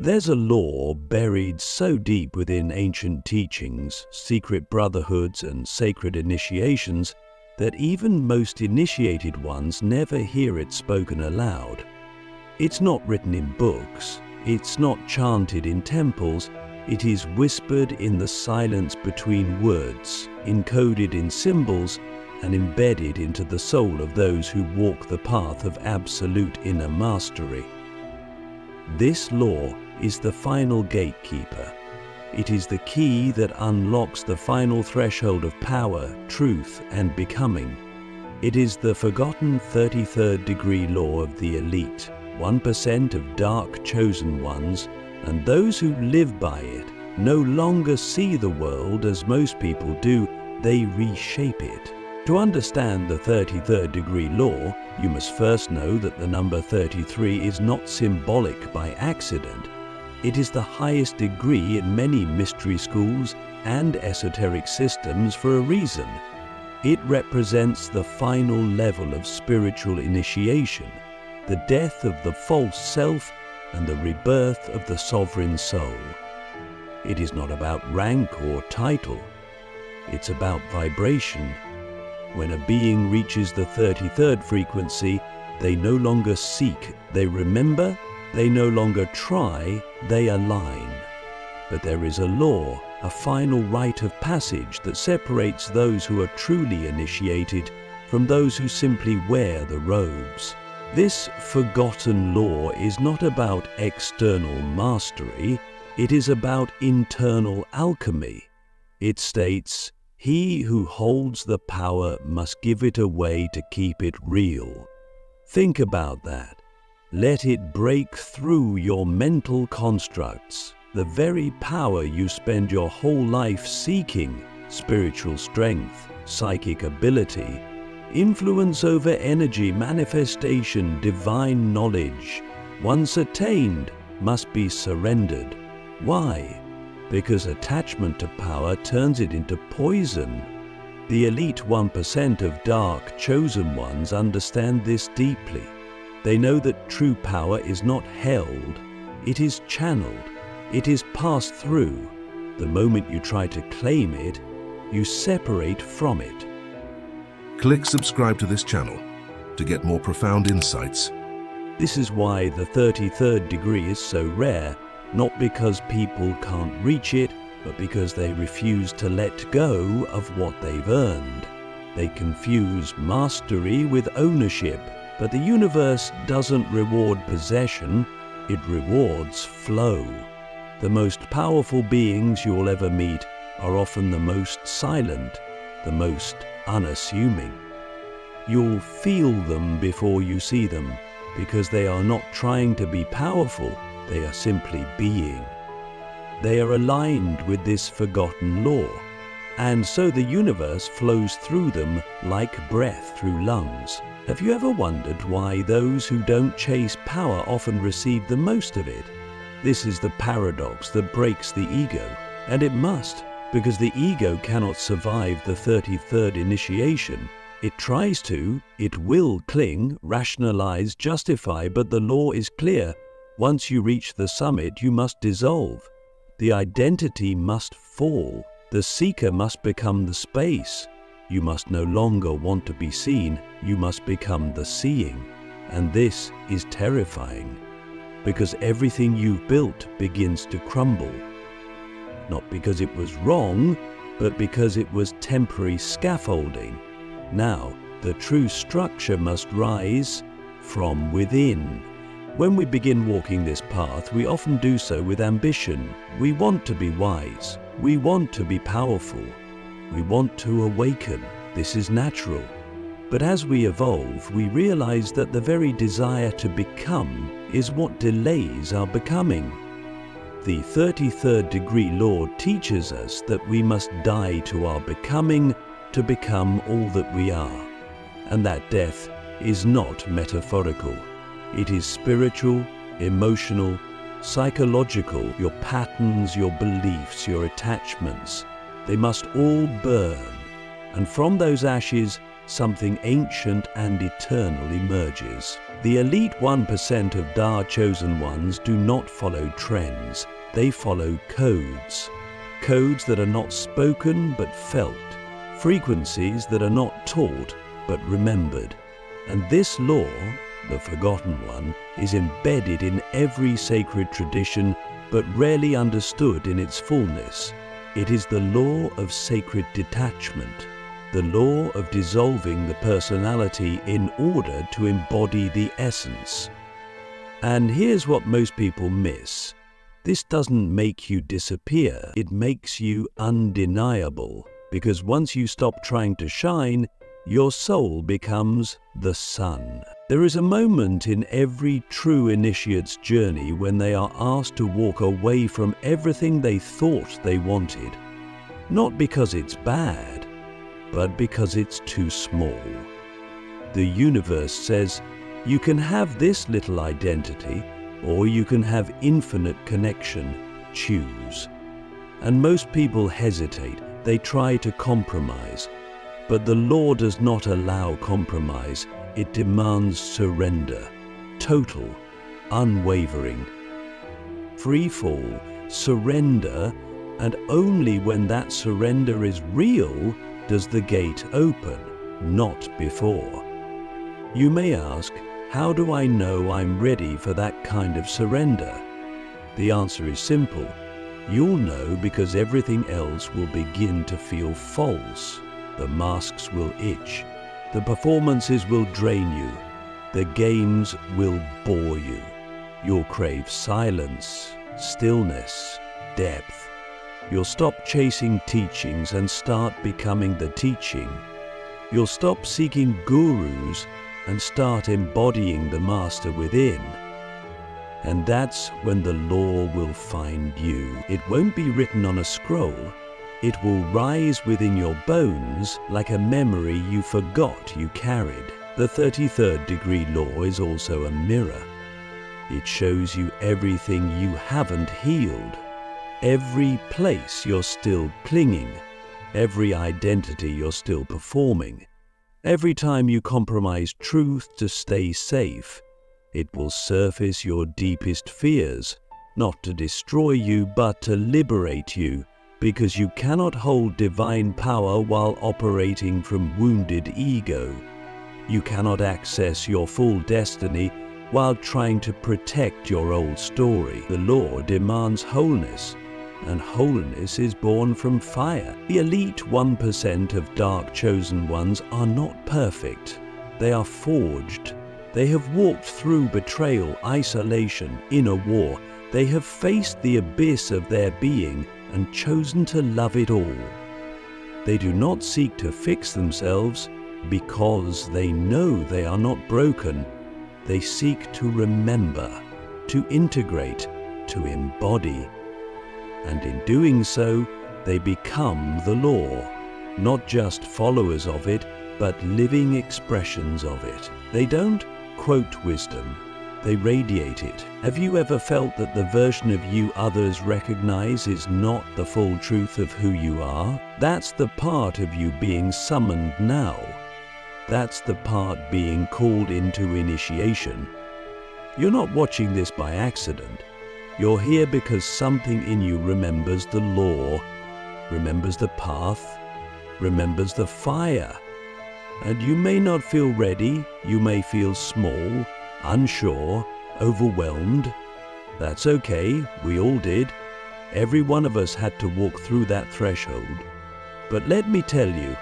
There's a law buried so deep within ancient teachings, secret brotherhoods, and sacred initiations that even most initiated ones never hear it spoken aloud. It's not written in books, it's not chanted in temples, it is whispered in the silence between words, encoded in symbols, and embedded into the soul of those who walk the path of absolute inner mastery. This law is the final gatekeeper. It is the key that unlocks the final threshold of power, truth, and becoming. It is the forgotten 33rd degree law of the elite, 1% of dark chosen ones, and those who live by it no longer see the world as most people do, they reshape it. To understand the 33rd degree law, you must first know that the number 33 is not symbolic by accident. It is the highest degree in many mystery schools and esoteric systems for a reason. It represents the final level of spiritual initiation, the death of the false self and the rebirth of the sovereign soul. It is not about rank or title. It's about vibration. When a being reaches the 33rd frequency, they no longer seek, they remember, they no longer try, they align. But there is a law, a final rite of passage that separates those who are truly initiated from those who simply wear the robes. This forgotten law is not about external mastery, it is about internal alchemy. It states, "He who holds the power must give it away to keep it real." Think about that. Let it break through your mental constructs, the very power you spend your whole life seeking, spiritual strength, psychic ability, influence over energy, manifestation, divine knowledge, once attained, must be surrendered. Why? Because attachment to power turns it into poison. The elite 1% of dark, chosen ones understand this deeply. They know that true power is not held, it is channeled, it is passed through. The moment you try to claim it, you separate from it. Click subscribe to this channel to get more profound insights. This is why the 33rd degree is so rare, not because people can't reach it, but because they refuse to let go of what they've earned. They confuse mastery with ownership, but the universe doesn't reward possession, it rewards flow. The most powerful beings you'll ever meet are often the most silent, the most unassuming. You'll feel them before you see them, because they are not trying to be powerful, they are simply being. They are aligned with this forgotten law, and so the universe flows through them like breath through lungs. Have you ever wondered why those who don't chase power often receive the most of it? This is the paradox that breaks the ego, and it must, because the ego cannot survive the 33rd initiation. It tries to, it will cling, rationalize, justify, but the law is clear. Once you reach the summit, you must dissolve. The identity must fall. The seeker must become the space. You must no longer want to be seen, you must become the seeing. And this is terrifying, because everything you've built begins to crumble. Not because it was wrong, but because it was temporary scaffolding. Now, the true structure must rise from within. When we begin walking this path, we often do so with ambition. We want to be wise. We want to be powerful. We want to awaken. This is natural. But as we evolve, we realize that the very desire to become is what delays our becoming. The 33rd degree law teaches us that we must die to our becoming to become all that we are. And that death is not metaphorical. It is spiritual, emotional, psychological. Your patterns, your beliefs, your attachments, they must all burn. And from those ashes, something ancient and eternal emerges. The elite 1% of Da chosen ones do not follow trends. They follow codes. Codes that are not spoken but felt. Frequencies that are not taught but remembered. And this law, the forgotten one, is embedded in every sacred tradition but rarely understood in its fullness. It is the law of sacred detachment, the law of dissolving the personality in order to embody the essence. And here's what most people miss. This doesn't make you disappear, it makes you undeniable, because once you stop trying to shine, your soul becomes the sun. There is a moment in every true initiate's journey when they are asked to walk away from everything they thought they wanted. Not because it's bad, but because it's too small. The universe says, you can have this little identity, or you can have infinite connection. Choose. And most people hesitate. They try to compromise. But the law does not allow compromise. It demands surrender. Total, unwavering. Free fall, surrender, and only when that surrender is real does the gate open, not before. You may ask, how do I know I'm ready for that kind of surrender? The answer is simple. You'll know because everything else will begin to feel false. The masks will itch. The performances will drain you. The games will bore you. You'll crave silence, stillness, depth. You'll stop chasing teachings and start becoming the teaching. You'll stop seeking gurus and start embodying the master within. And that's when the law will find you. It won't be written on a scroll. It will rise within your bones like a memory you forgot you carried. The 33rd degree law is also a mirror. It shows you everything you haven't healed, every place you're still clinging, every identity you're still performing. Every time you compromise truth to stay safe, it will surface your deepest fears, not to destroy you but to liberate you, because you cannot hold divine power while operating from wounded ego. You cannot access your full destiny while trying to protect your old story. The law demands wholeness, and wholeness is born from fire. The elite 1% of dark chosen ones are not perfect. They are forged. They have walked through betrayal, isolation, inner war. They have faced the abyss of their being and chosen to love it all. They do not seek to fix themselves because they know they are not broken. They seek to remember, to integrate, to embody. And in doing so, they become the law, not just followers of it, but living expressions of it. They don't quote wisdom, they radiate it. Have you ever felt that the version of you others recognize is not the full truth of who you are? That's the part of you being summoned now. That's the part being called into initiation. You're not watching this by accident. You're here because something in you remembers the law, remembers the path, remembers the fire. And you may not feel ready, you may feel small, unsure, overwhelmed. That's okay, we all did. Every one of us had to walk through that threshold. But let me tell you,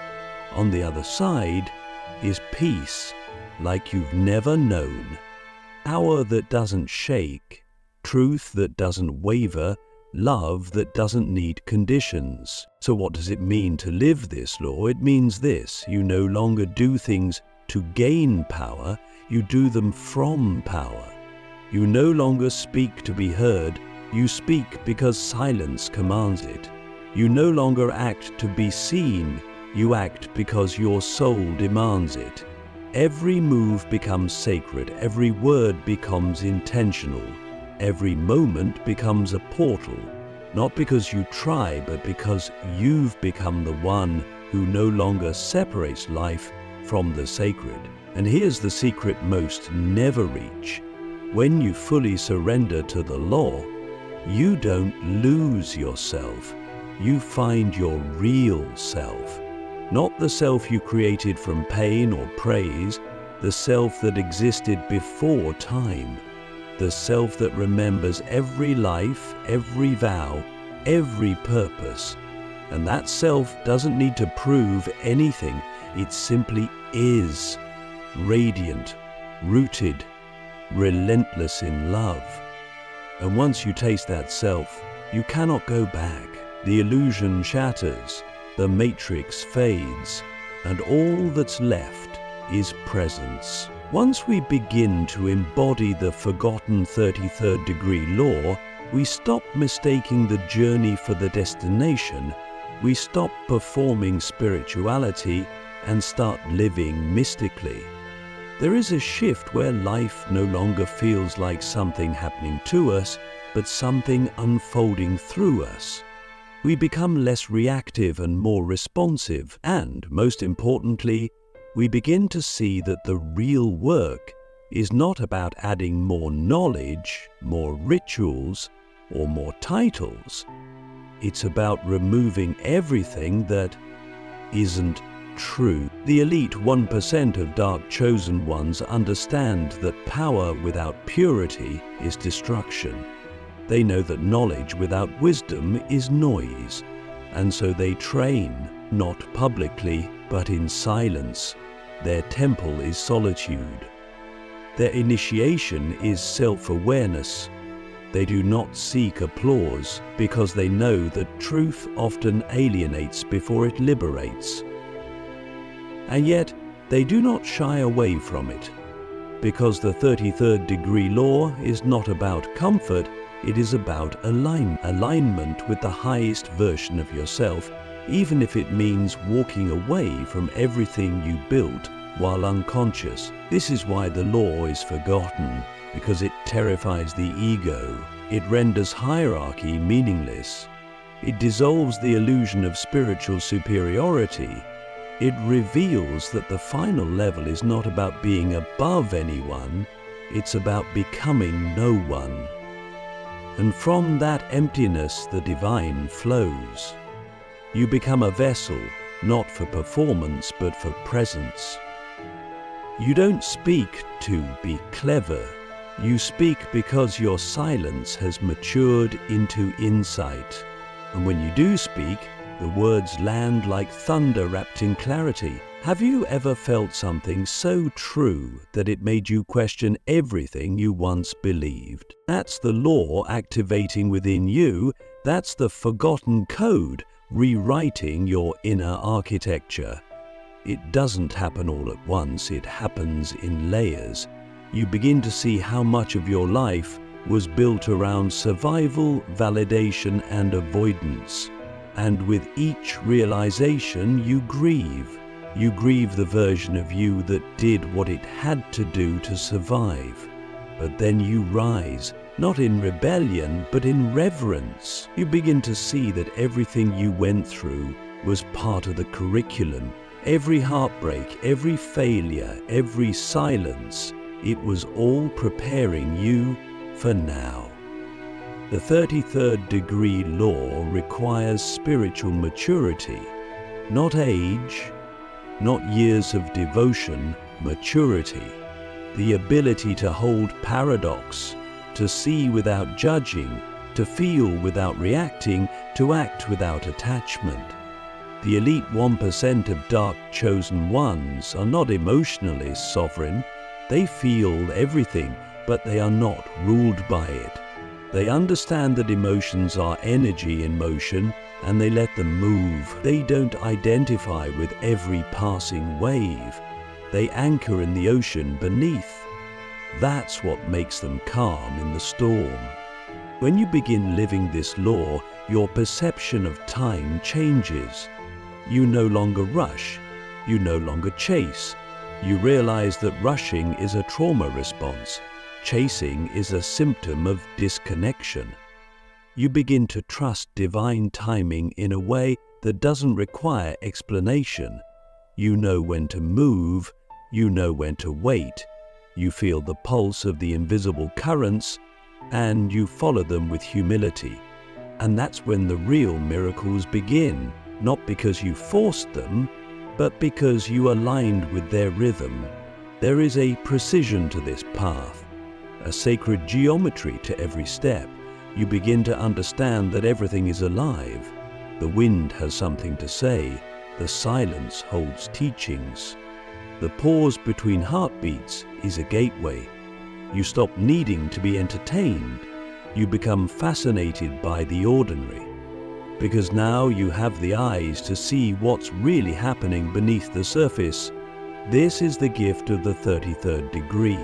on the other side is peace like you've never known. Power that doesn't shake, truth that doesn't waver, love that doesn't need conditions. So what does it mean to live this law? It means this: you no longer do things to gain power, you do them from power. You no longer speak to be heard, you speak because silence commands it. You no longer act to be seen, you act because your soul demands it. Every move becomes sacred, every word becomes intentional. Every moment becomes a portal, not because you try, but because you've become the one who no longer separates life from the sacred. And here's the secret most never reach. When you fully surrender to the law, you don't lose yourself. You find your real self. Not the self you created from pain or praise, the self that existed before time. The self that remembers every life, every vow, every purpose. And that self doesn't need to prove anything. It simply is. Radiant, rooted, relentless in love. And once you taste that self, you cannot go back. The illusion shatters, the matrix fades, and all that's left is presence. Once we begin to embody the forgotten 33rd degree law, we stop mistaking the journey for the destination. We stop performing spirituality and start living mystically. There is a shift where life no longer feels like something happening to us, but something unfolding through us. We become less reactive and more responsive, and most importantly, we begin to see that the real work is not about adding more knowledge, more rituals, or more titles. It's about removing everything that isn't true. The elite 1% of dark chosen ones understand that power without purity is destruction. They know that knowledge without wisdom is noise, and so they train, not publicly, but in silence. Their temple is solitude. Their initiation is self-awareness. They do not seek applause because they know that truth often alienates before it liberates. And yet, they do not shy away from it, because the 33rd degree law is not about comfort, it is about alignment with the highest version of yourself, even if it means walking away from everything you built while unconscious. This is why the law is forgotten, because it terrifies the ego. It renders hierarchy meaningless. It dissolves the illusion of spiritual superiority. It reveals that the final level is not about being above anyone, it's about becoming no one. And from that emptiness the divine flows. You become a vessel, not for performance but for presence. You don't speak to be clever. You speak because your silence has matured into insight. And when you do speak, the words land like thunder wrapped in clarity. Have you ever felt something so true that it made you question everything you once believed? That's the law activating within you. That's the forgotten code rewriting your inner architecture. It doesn't happen all at once, it happens in layers. You begin to see how much of your life was built around survival, validation, and avoidance. And with each realization, you grieve. You grieve the version of you that did what it had to do to survive. But then you rise, not in rebellion, but in reverence. You begin to see that everything you went through was part of the curriculum. Every heartbreak, every failure, every silence, it was all preparing you for now. The 33rd degree law requires spiritual maturity, not age, not years of devotion, maturity. The ability to hold paradox, to see without judging, to feel without reacting, to act without attachment. The elite 1% of dark chosen ones are not emotionally sovereign. They feel everything, but they are not ruled by it. They understand that emotions are energy in motion, and they let them move. They don't identify with every passing wave. They anchor in the ocean beneath. That's what makes them calm in the storm. When you begin living this law, your perception of time changes. You no longer rush. You no longer chase. You realize that rushing is a trauma response. Chasing is a symptom of disconnection. You begin to trust divine timing in a way that doesn't require explanation. You know when to move You know when to wait. You feel the pulse of the invisible currents, and you follow them with humility. And that's when the real miracles begin, not because you forced them, but because you aligned with their rhythm. There is a precision to this path, a sacred geometry to every step. You begin to understand that everything is alive. The wind has something to say. The silence holds teachings. The pause between heartbeats is a gateway. You stop needing to be entertained. You become fascinated by the ordinary, because now you have the eyes to see what's really happening beneath the surface. This is the gift of the 33rd degree,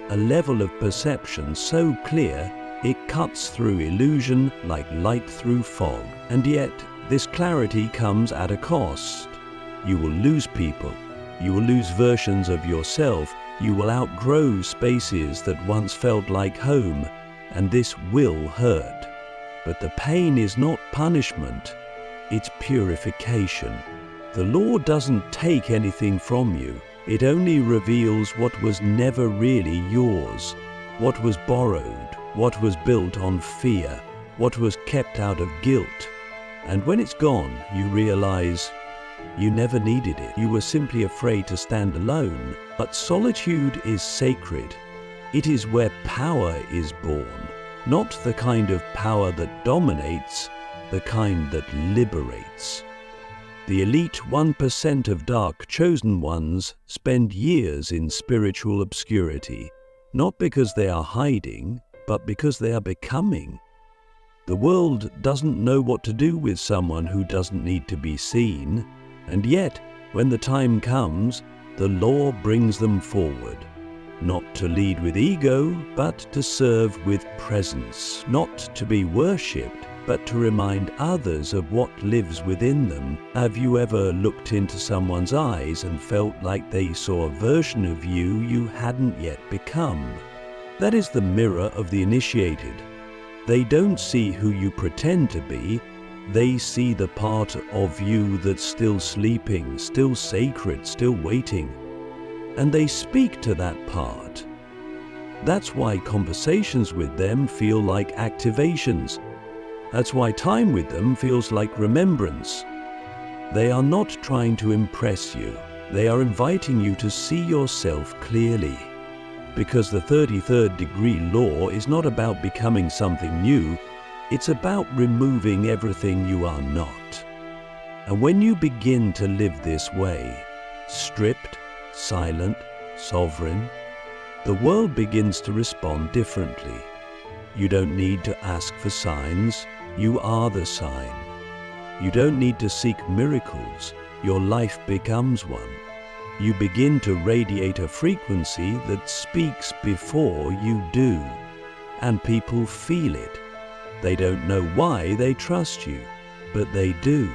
a level of perception so clear it cuts through illusion like light through fog. And yet, this clarity comes at a cost. You will lose people. You will lose versions of yourself. You will outgrow spaces that once felt like home, and this will hurt. But the pain is not punishment, it's purification. The law doesn't take anything from you. It only reveals what was never really yours, what was borrowed, what was built on fear, what was kept out of guilt. And when it's gone, you realize you never needed it. You were simply afraid to stand alone. But solitude is sacred. It is where power is born, not the kind of power that dominates, the kind that liberates. The elite 1% of dark chosen ones spend years in spiritual obscurity, not because they are hiding, but because they are becoming. The world doesn't know what to do with someone who doesn't need to be seen, and yet, when the time comes, the law brings them forward. Not to lead with ego, but to serve with presence. Not to be worshipped, but to remind others of what lives within them. Have you ever looked into someone's eyes and felt like they saw a version of you you hadn't yet become? That is the mirror of the initiated. They don't see who you pretend to be. They see the part of you that's still sleeping, still sacred, still waiting. And they speak to that part. That's why conversations with them feel like activations. That's why time with them feels like remembrance. They are not trying to impress you. They are inviting you to see yourself clearly. Because the 33rd degree law is not about becoming something new. It's about removing everything you are not. And when you begin to live this way, stripped, silent, sovereign, the world begins to respond differently. You don't need to ask for signs. You are the sign. You don't need to seek miracles. Your life becomes one. You begin to radiate a frequency that speaks before you do. And people feel it. They don't know why they trust you, but they do.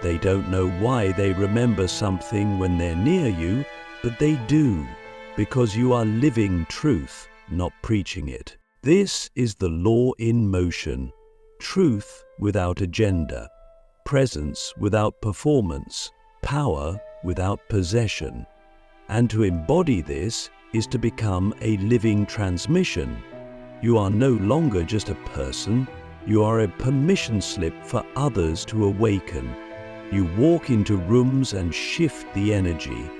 They don't know why they remember something when they're near you, but they do, because you are living truth, not preaching it. This is the law in motion. Truth without agenda, presence without performance, power without possession. And to embody this is to become a living transmission. You are no longer just a person, you are a permission slip for others to awaken. You walk into rooms and shift the energy.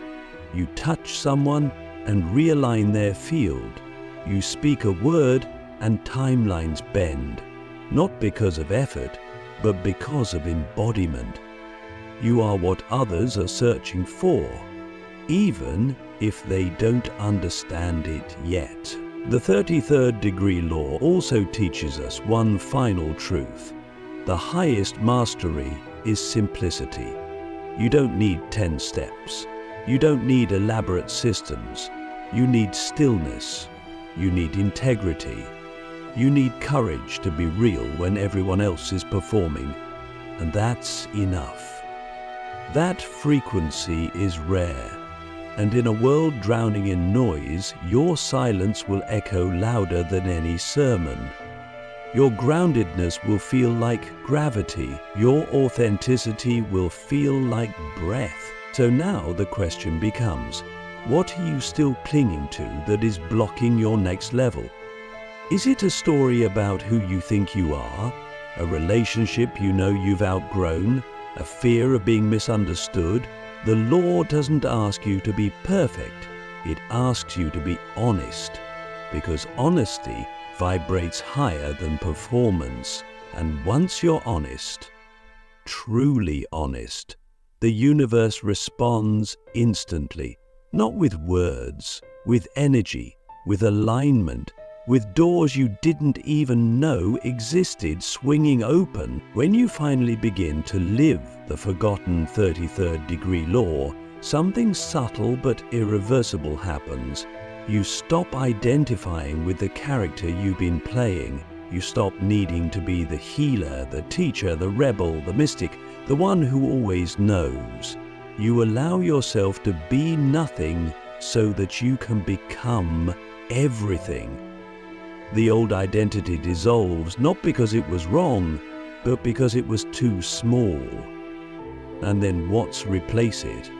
You touch someone and realign their field. You speak a word and timelines bend, not because of effort, but because of embodiment. You are what others are searching for, even if they don't understand it yet. The 33rd degree law also teaches us one final truth. The highest mastery is simplicity. You don't need 10 steps. You don't need elaborate systems. You need stillness. You need integrity. You need courage to be real when everyone else is performing. And that's enough. That frequency is rare. And in a world drowning in noise, your silence will echo louder than any sermon. Your groundedness will feel like gravity. Your authenticity will feel like breath. So now the question becomes, What are you still clinging to that is blocking your next level? Is it a story about who you think you are? A relationship you know you've outgrown? A fear of being misunderstood? The law doesn't ask you to be perfect. It asks you to be honest, because honesty vibrates higher than performance. And once you're honest, truly honest, the universe responds instantly, not with words, with energy, with alignment, with doors you didn't even know existed swinging open. When you finally begin to live the forgotten 33rd degree law, something subtle but irreversible happens. You stop identifying with the character you've been playing. You stop needing to be the healer, the teacher, the rebel, the mystic, the one who always knows. You allow yourself to be nothing so that you can become everything. The old identity dissolves, not because it was wrong, but because it was too small. And then what's replace it?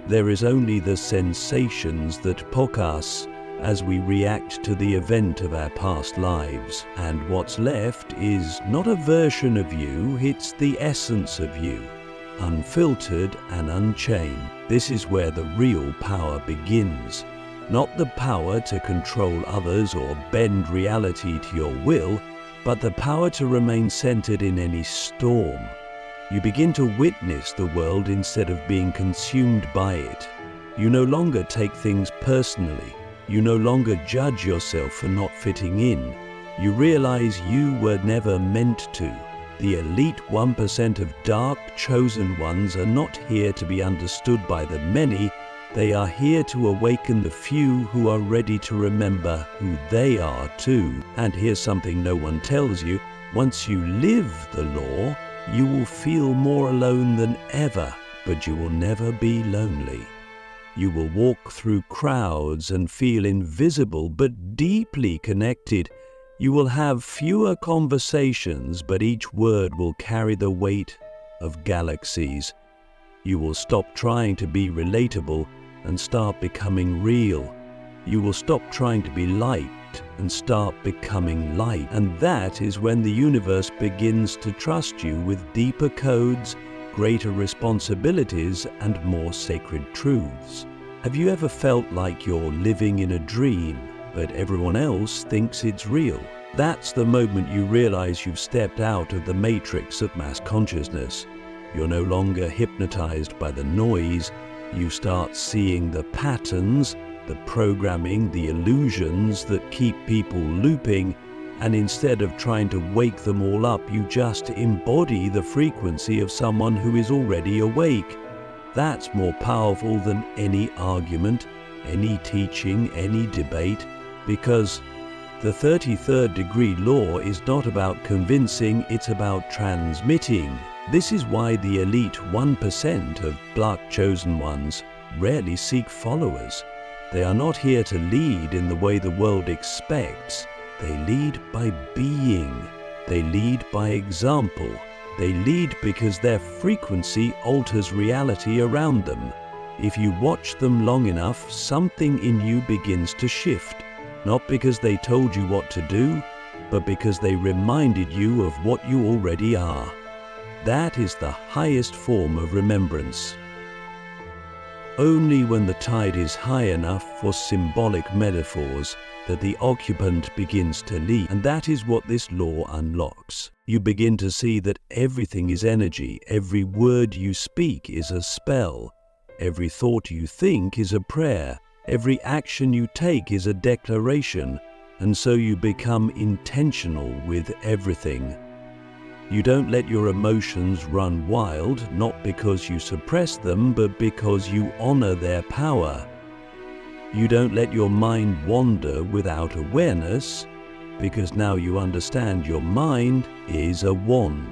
There is only the sensations that poke us as we react to the event of our past lives. And what's left is not a version of you, it's the essence of you, unfiltered and unchained. This is where the real power begins. Not the power to control others or bend reality to your will, but the power to remain centered in any storm. You begin to witness the world instead of being consumed by it. You no longer take things personally. You no longer judge yourself for not fitting in. You realize you were never meant to. The elite 1% of dark, chosen ones are not here to be understood by the many. They are here to awaken the few who are ready to remember who they are too. And here's something no one tells you. Once you live the law, you will feel more alone than ever, but you will never be lonely. You will walk through crowds and feel invisible but deeply connected. You will have fewer conversations, but each word will carry the weight of galaxies. You will stop trying to be relatable and start becoming real. You will stop trying to be liked and start becoming light. And that is when the universe begins to trust you with deeper codes, greater responsibilities, and more sacred truths. Have you ever felt like you're living in a dream, but everyone else thinks it's real? That's the moment you realize you've stepped out of the matrix of mass consciousness. You're no longer hypnotized by the noise. You start seeing the patterns, the programming, the illusions that keep people looping, and instead of trying to wake them all up, you just embody the frequency of someone who is already awake. That's more powerful than any argument, any teaching, any debate, because the 33rd degree law is not about convincing, it's about transmitting. This is why the elite 1% of black chosen ones rarely seek followers. They are not here to lead in the way the world expects. They lead by being. They lead by example. They lead because their frequency alters reality around them. If you watch them long enough, something in you begins to shift. Not because they told you what to do, but because they reminded you of what you already are. That is the highest form of remembrance. Only when the tide is high enough for symbolic metaphors that the occupant begins to lead. And that is what this law unlocks. You begin to see that everything is energy. Every word you speak is a spell. Every thought you think is a prayer. Every action you take is a declaration. And so you become intentional with everything. You don't let your emotions run wild, not because you suppress them, but because you honor their power. You don't let your mind wander without awareness, because now you understand your mind is a wand.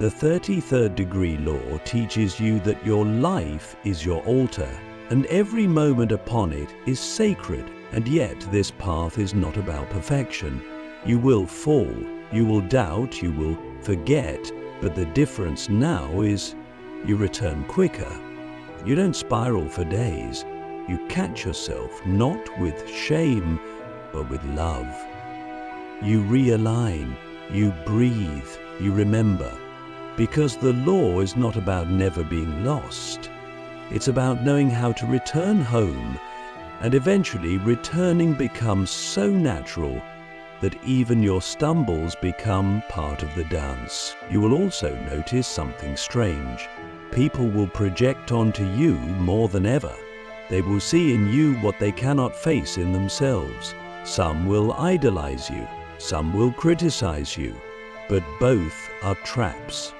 The 33rd degree law teaches you that your life is your altar, and every moment upon it is sacred. And yet this path is not about perfection. You will fall, you will doubt, you will forget, but the difference now is you return quicker. You don't spiral for days. You catch yourself not with shame, but with love. You realign, you breathe, you remember. Because the law is not about never being lost. It's about knowing how to return home, and eventually returning becomes so natural that even your stumbles become part of the dance. You will also notice something strange. People will project onto you more than ever. They will see in you what they cannot face in themselves. Some will idolize you, some will criticize you, but both are traps.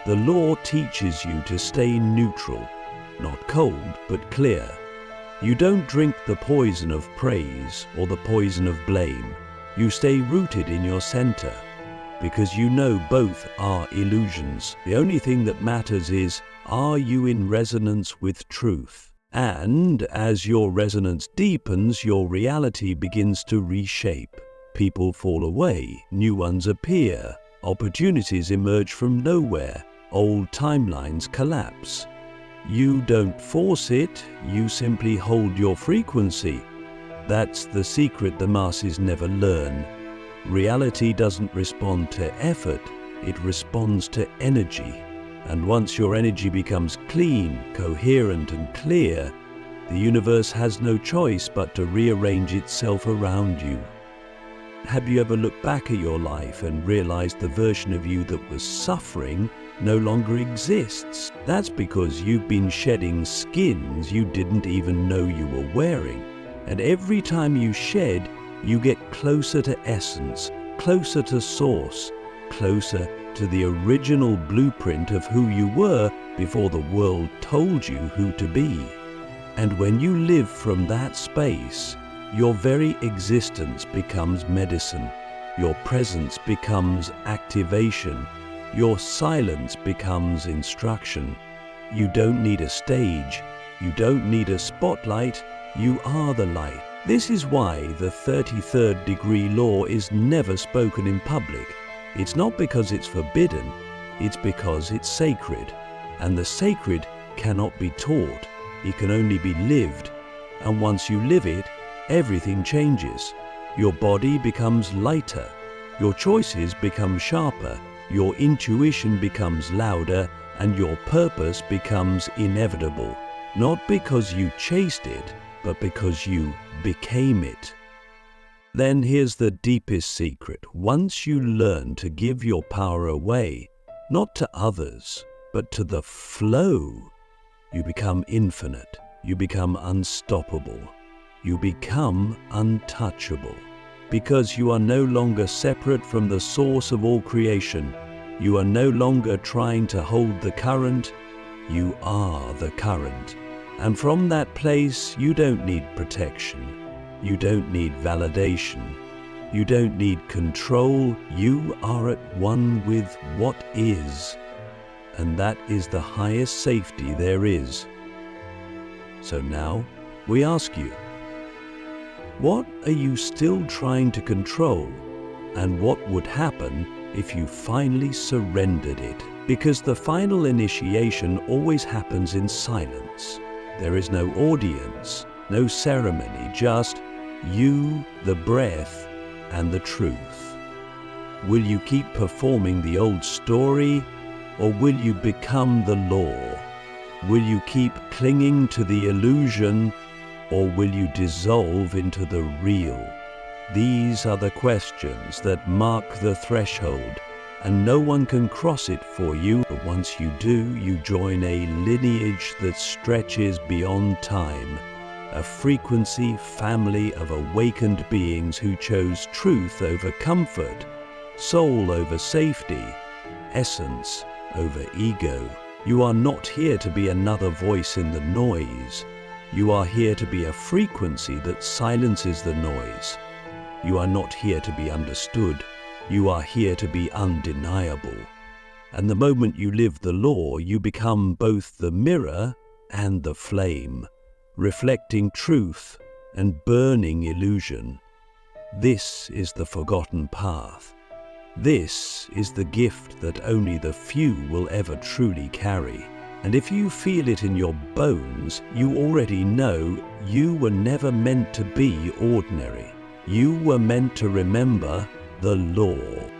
The law teaches you to stay neutral, not cold but clear. You don't drink the poison of praise or the poison of blame. You stay rooted in your center, because you know both are illusions. The only thing that matters is, are you in resonance with truth? And as your resonance deepens, your reality begins to reshape. People fall away, new ones appear, opportunities emerge from nowhere, old timelines collapse. You don't force it, you simply hold your frequency. That's the secret the masses never learn. Reality doesn't respond to effort, it responds to energy. And once your energy becomes clean, coherent and clear, the universe has no choice but to rearrange itself around you. Have you ever looked back at your life and realized the version of you that was suffering no longer exists? That's because you've been shedding skins you didn't even know you were wearing. And every time you shed, you get closer to essence, closer to source, closer to the original blueprint of who you were before the world told you who to be. And when you live from that space, your very existence becomes medicine. Your presence becomes activation. Your silence becomes instruction. You don't need a stage. You don't need a spotlight. You are the light. This is why the 33rd degree law is never spoken in public. It's not because it's forbidden, it's because it's sacred. And the sacred cannot be taught. It can only be lived. And once you live it, everything changes. Your body becomes lighter. Your choices become sharper. Your intuition becomes louder, and your purpose becomes inevitable. Not because you chased it, but because you became it. Then here's the deepest secret. Once you learn to give your power away, not to others, but to the flow, you become infinite. You become unstoppable. You become untouchable. Because you are no longer separate from the source of all creation. You are no longer trying to hold the current. You are the current. And from that place, you don't need protection. You don't need validation. You don't need control. You are at one with what is. And that is the highest safety there is. So now, we ask you, what are you still trying to control? And what would happen if you finally surrendered it? Because the final initiation always happens in silence. There is no audience, no ceremony, just you, the breath, and the truth. Will you keep performing the old story, or will you become the law? Will you keep clinging to the illusion, or will you dissolve into the real? These are the questions that mark the threshold, and no one can cross it for you. But once you do, you join a lineage that stretches beyond time, a frequency family of awakened beings who chose truth over comfort, soul over safety, essence over ego. You are not here to be another voice in the noise. You are here to be a frequency that silences the noise. You are not here to be understood. You are here to be undeniable. And the moment you live the law, you become both the mirror and the flame, reflecting truth and burning illusion. This is the forgotten path. This is the gift that only the few will ever truly carry. And if you feel it in your bones, you already know you were never meant to be ordinary. You were meant to remember the law.